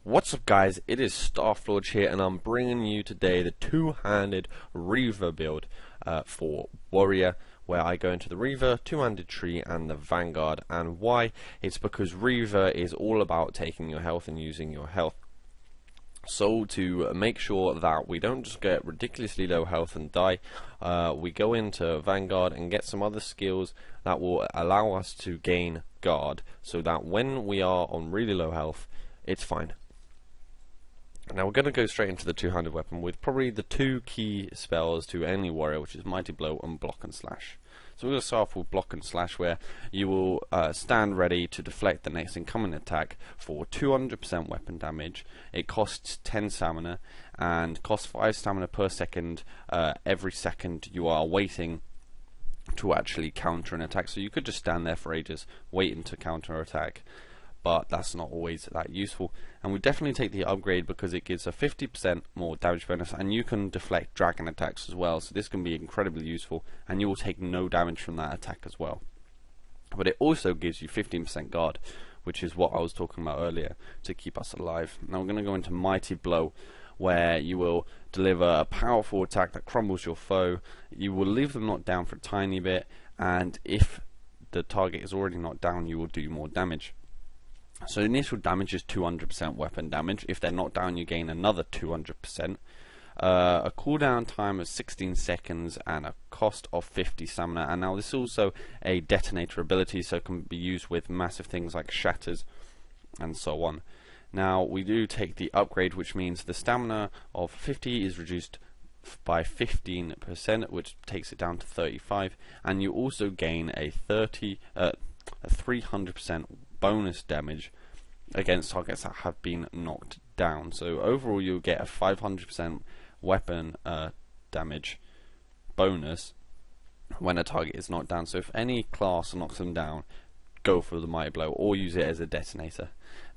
What's up guys, it is StarFlorge here and I'm bringing you today the two-handed Reaver build for Warrior, where I go into the Reaver, two-handed tree and the Vanguard. And why? It's because Reaver is all about taking your health and using your health. So to make sure that we don't just get ridiculously low health and die, we go into Vanguard and get some other skills that will allow us to gain guard, so that when we are on really low health, it's fine. Now we're going to go straight into the two-handed weapon with probably the two key spells to any warrior, which is Mighty Blow and Block and Slash. So we're going to start off with Block and Slash, where you will stand ready to deflect the next incoming attack for 200% weapon damage. It costs 10 stamina and costs 5 stamina per second every second you are waiting to actually counter an attack. So you could just stand there for ages waiting to counter attack, but that's not always that useful. And we definitely take the upgrade because it gives a 50% more damage bonus, and you can deflect dragon attacks as well, so this can be incredibly useful, and you will take no damage from that attack as well. But it also gives you 15% guard, which is what I was talking about earlier, to keep us alive. Now we're going to go into Mighty Blow, where you will deliver a powerful attack that crumbles your foe. You will leave them knocked down for a tiny bit, and if the target is already knocked down, you will do more damage. So initial damage is 200% weapon damage. If they're knocked down, you gain another 200%. A cooldown time of 16 seconds and a cost of 50 stamina. And now this is also a detonator ability, so it can be used with massive things like shatters and so on. Now we do take the upgrade, which means the stamina of 50 is reduced by 15%, which takes it down to 35, and you also gain a 300% bonus damage against targets that have been knocked down. So overall you'll get a 500% weapon damage bonus when a target is knocked down. So if any class knocks them down, go for the Mighty Blow or use it as a detonator.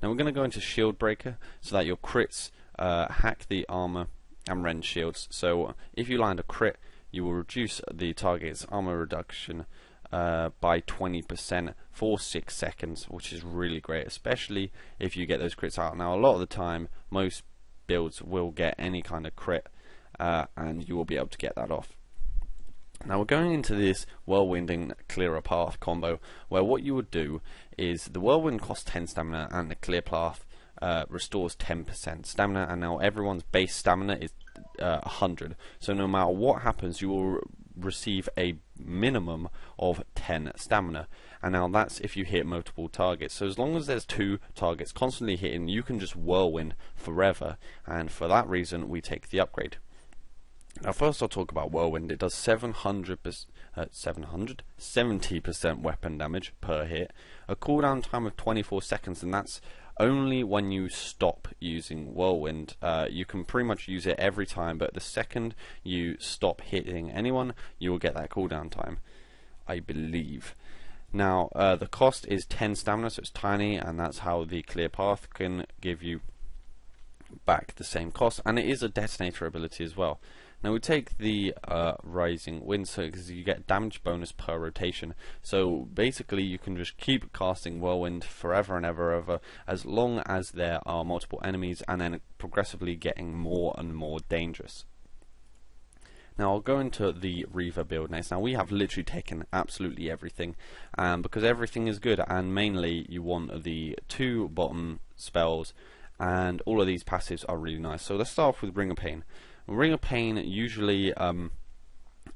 Now we're going to go into Shield Breaker, so that your crits hack the armor and rend shields. So if you land a crit, you will reduce the target's armor reduction by 20% for 6 seconds, which is really great, especially if you get those crits out. Now a lot of the time most builds will get any kind of crit, and you will be able to get that off. Now we're going into this Whirlwind and Clear Path combo, where what you would do is the Whirlwind costs 10 stamina and the Clear Path restores 10% stamina, and now everyone's base stamina is 100, so no matter what happens you will receive a minimum of 10 stamina. And now that's if you hit multiple targets. So as long as there's 2 targets constantly hitting, you can just Whirlwind forever, and for that reason we take the upgrade. Now first I'll talk about Whirlwind. It does 70% weapon damage per hit, a cooldown time of 24 seconds, and that's only when you stop using Whirlwind. You can pretty much use it every time, but the second you stop hitting anyone, you will get that cooldown time, I believe. Now the cost is 10 stamina, so it's tiny, and that's how the Clear Path can give you back the same cost, and it is a detonator ability as well. Now we take the Rising Wind, so because you get damage bonus per rotation. So basically you can just keep casting Whirlwind forever and ever as long as there are multiple enemies, and then progressively getting more and more dangerous. Now I'll go into the Reaver build next. Now we have literally taken absolutely everything, because everything is good, and mainly you want the 2 bottom spells, and all of these passives are really nice. So let's start off with Ring of Pain. Ring of Pain usually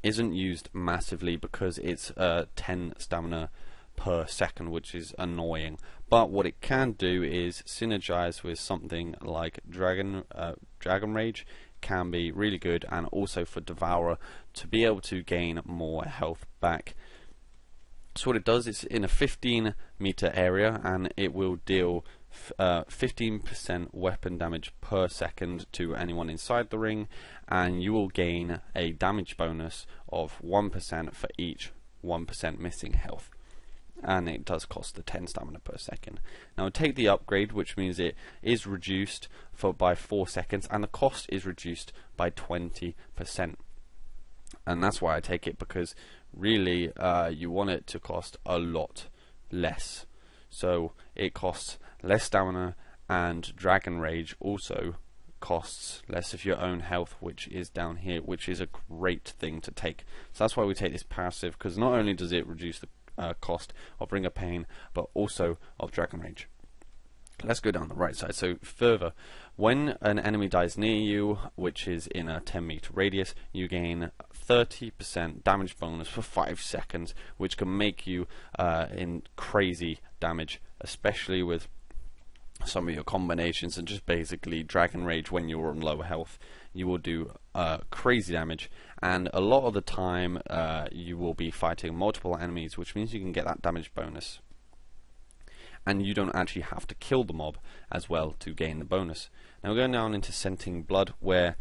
isn't used massively because it's 10 stamina per second, which is annoying. But what it can do is synergize with something like Dragon Rage, can be really good, and also for Devour to be able to gain more health back. So what it does is in a 15-meter area, and it will deal 15% weapon damage per second to anyone inside the ring, and you will gain a damage bonus of 1% for each 1% missing health, and it does cost the 10 stamina per second. Now take the upgrade, which means it is reduced by 4 seconds, and the cost is reduced by 20%, and that's why I take it, because really you want it to cost a lot less. So it costs less stamina and Dragon Rage also costs less of your own health, which is down here, which is a great thing to take. So that's why we take this passive, because not only does it reduce the cost of Ring of Pain, but also of Dragon Rage. Let's go down the right side. So further, when an enemy dies near you, which is in a 10-meter radius, you gain 30% damage bonus for 5 seconds, which can make you in crazy damage, especially with some of your combinations and just basically Dragon Rage. When you're on low health, you will do crazy damage, and a lot of the time you will be fighting multiple enemies, which means you can get that damage bonus, and you don't actually have to kill the mob as well to gain the bonus. Now we're going down into Scenting Blood, where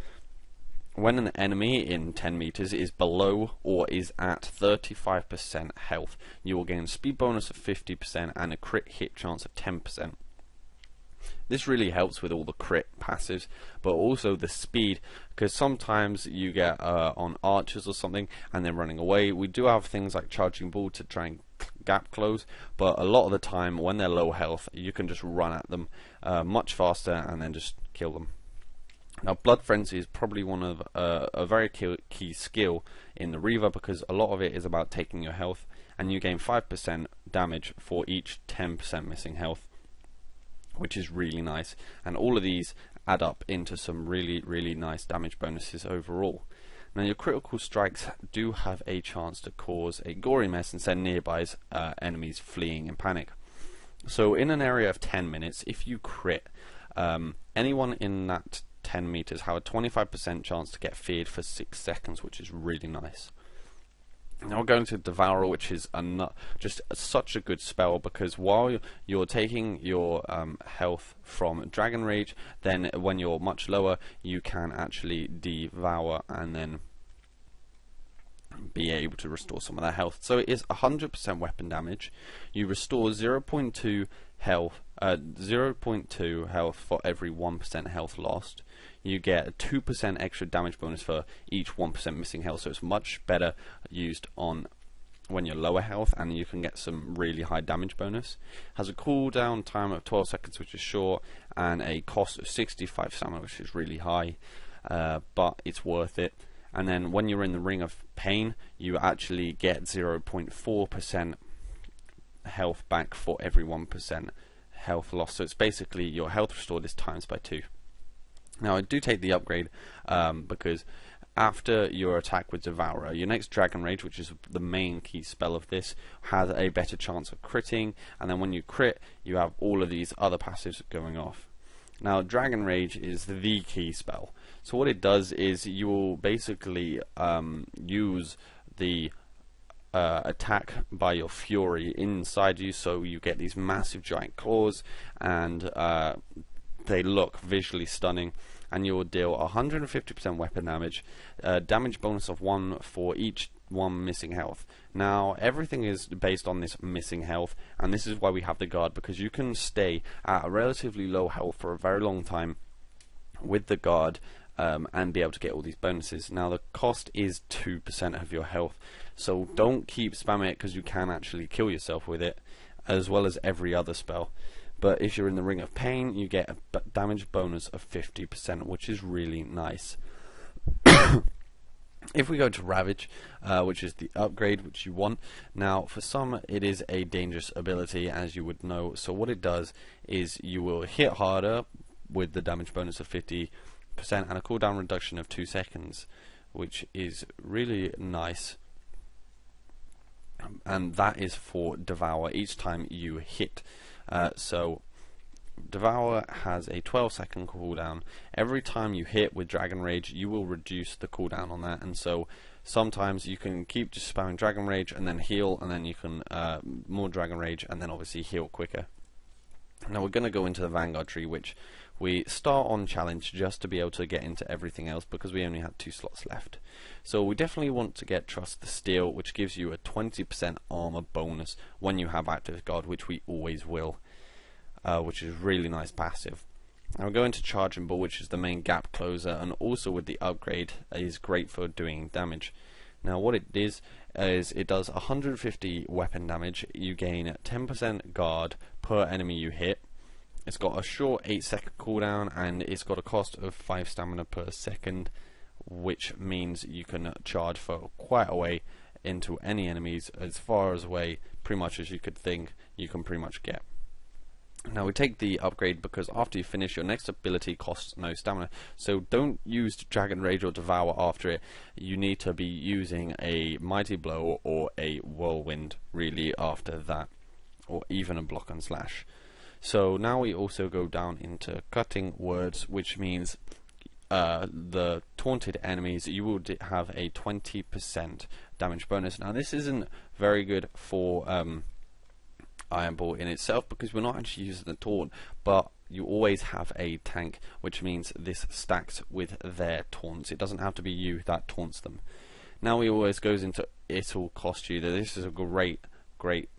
when an enemy in 10 meters is below or is at 35% health, you will gain a speed bonus of 50% and a crit hit chance of 10%. This really helps with all the crit passives, but also the speed, because sometimes you get on archers or something and they're running away. We do have things like Charging Ball to try and gap close, but a lot of the time when they're low health, you can just run at them much faster and then just kill them. Now Blood Frenzy is probably one of a very key skill in the Reaver, because a lot of it is about taking your health, and you gain 5% damage for each 10% missing health, which is really nice, and all of these add up into some really nice damage bonuses overall. Now your critical strikes do have a chance to cause a gory mess and send nearby enemies fleeing in panic. So in an area of 10 minutes, if you crit, anyone in that 10 meters have a 25% chance to get feared for 6 seconds, which is really nice. Now we're going to Devour, which is just such a good spell, because while you're taking your health from Dragon Rage, then when you're much lower, you can actually devour and then be able to restore some of that health. So it is 100% weapon damage. You restore 0.2 health, 0.2 health for every 1% health lost. You get a 2% extra damage bonus for each 1% missing health, so it's much better used on when you're lower health, and you can get some really high damage bonus. Has a cooldown time of 12 seconds, which is short, and a cost of 65 stamina, which is really high, but it's worth it. And then when you're in the Ring of Pain, you actually get 0.4% health back for every 1% health loss, so it's basically your health restored is times by 2. Now I do take the upgrade because after your attack with Devour, your next Dragon Rage, which is the main key spell of this, has a better chance of critting, and then when you crit, you have all of these other passives going off. Now Dragon Rage is the key spell, so what it does is you will basically use the attack by your fury inside you, so you get these massive giant claws, and they look visually stunning, and you will deal 150% weapon damage, damage bonus of 1 for each 1 missing health. Now everything is based on this missing health, and this is why we have the guard, because you can stay at a relatively low health for a very long time with the guard and be able to get all these bonuses. Now the cost is 2% of your health, so don't keep spamming it, because you can actually kill yourself with it, as well as every other spell. But if you're in the Ring of Pain, you get a damage bonus of 50%, which is really nice. If we go to Ravage, which is the upgrade which you want, now for some it is a dangerous ability, as you would know. So what it does is you will hit harder with the damage bonus of 50% and a cooldown reduction of 2 seconds, which is really nice. And that is for Devour each time you hit. So Devour has a 12-second cooldown. Every time you hit with Dragon Rage, you will reduce the cooldown on that, and so sometimes you can keep just spamming Dragon Rage and then heal, and then you can more Dragon Rage and then obviously heal quicker. Now we're going to go into the Vanguard tree, which we start on challenge just to be able to get into everything else, because we only had 2 slots left. So we definitely want to get Trust the Steel, which gives you a 20% armor bonus when you have active guard, which we always will, which is really nice passive. Now we're going to Charging Ball, which is the main gap closer, and also with the upgrade is great for doing damage. Now what it is it does 150 weapon damage. You gain 10% guard per enemy you hit. It's got a short 8-second cooldown, and it's got a cost of 5 stamina per second, which means you can charge for quite a way into any enemies, as far as away pretty much as you could think you can pretty much get. Now we take the upgrade because after you finish, your next ability costs no stamina, so don't use Dragon Rage or Devour after it. You need to be using a Mighty Blow or a Whirlwind really after that, or even a Block and Slash. So now we also go down into Cutting Words, which means the taunted enemies, you will have a 20% damage bonus. Now this isn't very good for Iron Ball in itself because we're not actually using the taunt, but you always have a tank, which means this stacks with their taunts. It doesn't have to be you that taunts them. Now he always goes into it'll cost you. This is a great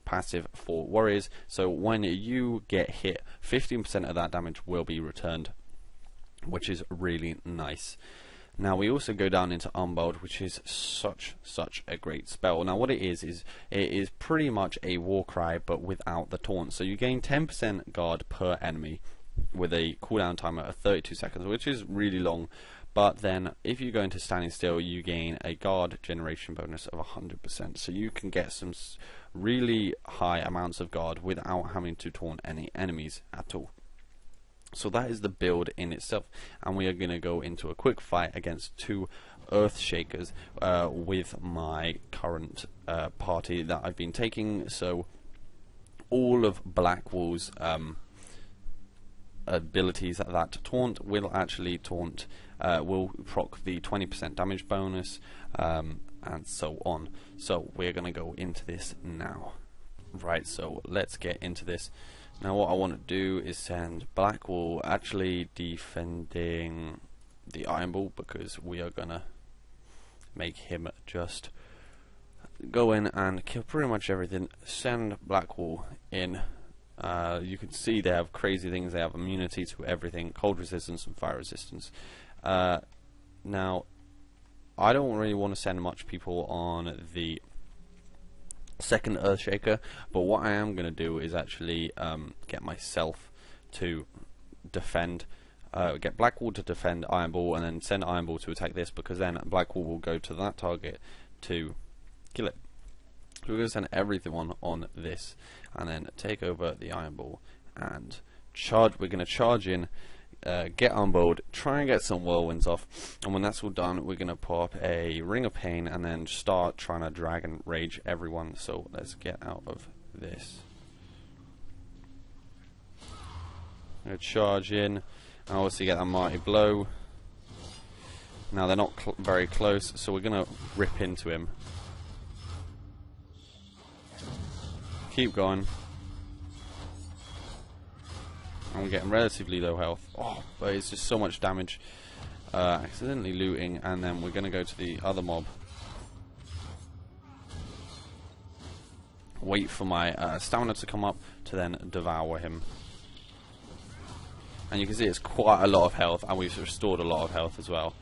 passive for warriors, so when you get hit, 15% of that damage will be returned, which is really nice. Now we also go down into Unbold, which is such a great spell. Now what it is pretty much a Warcry but without the taunt. So you gain 10% guard per enemy with a cooldown timer of 32 seconds, which is really long. But then if you go into Standing Still, you gain a guard generation bonus of 100%. So you can get some really high amounts of guard without having to taunt any enemies at all. So that is the build in itself, and we are going to go into a quick fight against 2 Earthshakers with my current party that I've been taking. So all of Blackwall's abilities that taunt will actually taunt, will proc the 20% damage bonus, and so on. So we're going to go into this now. Right, so let's get into this. Now what I want to do is send Blackwall actually defending the Iron Ball, because we are gonna make him just go in and kill pretty much everything. Send Blackwall in. You can see they have crazy things. They have immunity to everything, cold resistance and fire resistance. Now I don't really want to send much people on the second Earthshaker, but what I am going to do is actually get myself to defend, get Blackwall to defend Iron Ball, and then send Iron Ball to attack this, because then Blackwall will go to that target to kill it. So we're going to send everything on this, and then take over the Iron Ball and charge. We're going to charge in, get on board, try and get some Whirlwinds off, and when that's all done, we're going to pop a Ring of Pain and then start trying to Dragon Rage everyone. So let's get out of this. I'm going to charge in, and obviously get that Mighty Blow. Now they're not very close, so we're going to rip into him. Keep going. And we're getting relatively low health. Oh, but it's just so much damage. Accidentally looting, and then we're going to go to the other mob. Wait for my stamina to come up to then devour him. And you can see it's quite a lot of health, and we've restored a lot of health as well.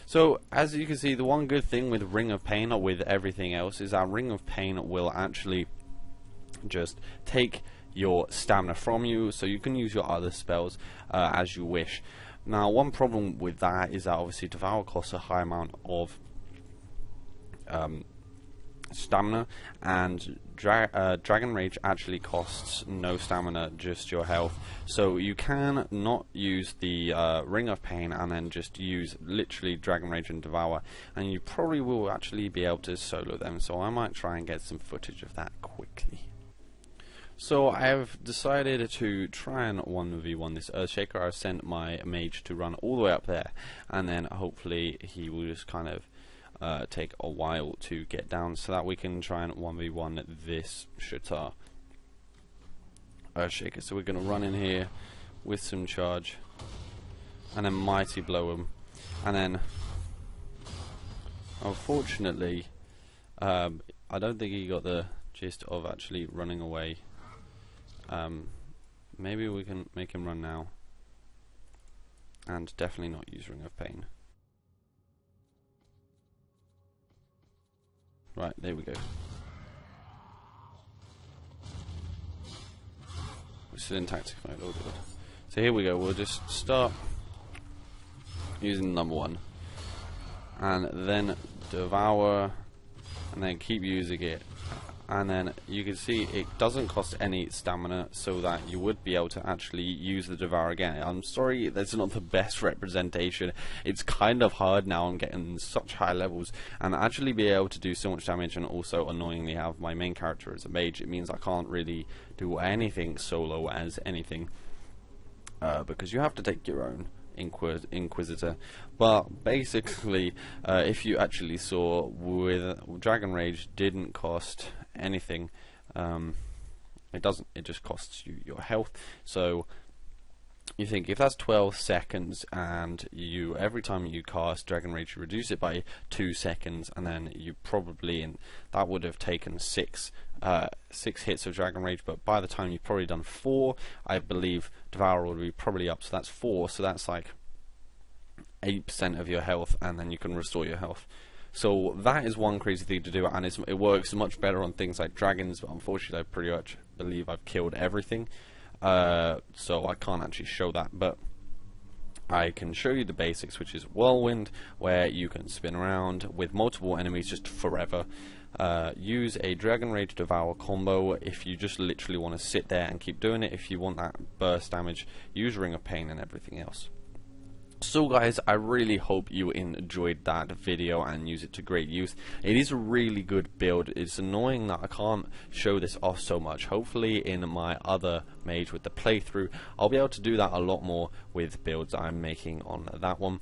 So, as you can see, the one good thing with Ring of Pain, or with everything else, is our Ring of Pain will actually just take your stamina from you, so you can use your other spells as you wish. Now, one problem with that is that obviously Devour costs a high amount of stamina, and Dragon Rage actually costs no stamina, just your health. So you can not use the Ring of Pain and then just use literally Dragon Rage and Devour, and you probably will actually be able to solo them. So I might try and get some footage of that quickly. So I have decided to try and 1v1 this Earthshaker. I've sent my mage to run all the way up there, and then hopefully he will just kind of take a while to get down, so that we can try and 1v1 this Shatar Earthshaker. So we're going to run in here with some charge, and then Mighty Blow him, and then unfortunately I don't think he got the gist of actually running away. Maybe we can make him run now, and definitely not use Ring of Pain. Right, there we go. we're still in tactics mode. Oh, good. So here we go. We'll just start using number 1, and then Devour, and then keep using it. And then you can see it doesn't cost any stamina, so that you would be able to actually use the Devour again. I'm sorry, that's not the best representation. It's kind of hard now. I'm getting such high levels, and actually be able to do so much damage, and also annoyingly have my main character as a mage. It means I can't really do anything solo as anything, because you have to take your own Inquisitor. But basically, if you actually saw, with Dragon Rage didn't cost anything. It doesn't. It just costs you your health. So you think, if that's 12 seconds, and you every time you cast Dragon Rage, you reduce it by 2 seconds, and then you probably, and that would have taken 6 hits of Dragon Rage, but by the time you've probably done 4, I believe Devour would be probably up. So that's 4. So that's like 8% of your health, and then you can restore your health. So that is one crazy thing to do, and it works much better on things like dragons, but unfortunately I pretty much believe I've killed everything, so I can't actually show that, but I can show you the basics, which is Whirlwind, where you can spin around with multiple enemies just forever. Use a Dragon Rage Devour combo if you just literally want to sit there and keep doing it. If you want that burst damage, use Ring of Pain and everything else. So guys, I really hope you enjoyed that video and use it to great use. It is a really good build. It's annoying that I can't show this off so much. Hopefully in my other mage with the playthrough, I'll be able to do that a lot more with builds I'm making on that one.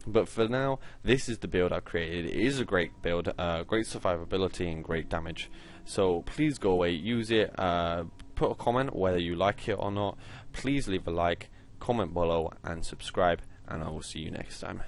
But for now, this is the build I've created. It is a great build, great survivability and great damage. So please go away, use it, put a comment whether you like it or not. Please leave a like, comment below and subscribe, and I will see you next time.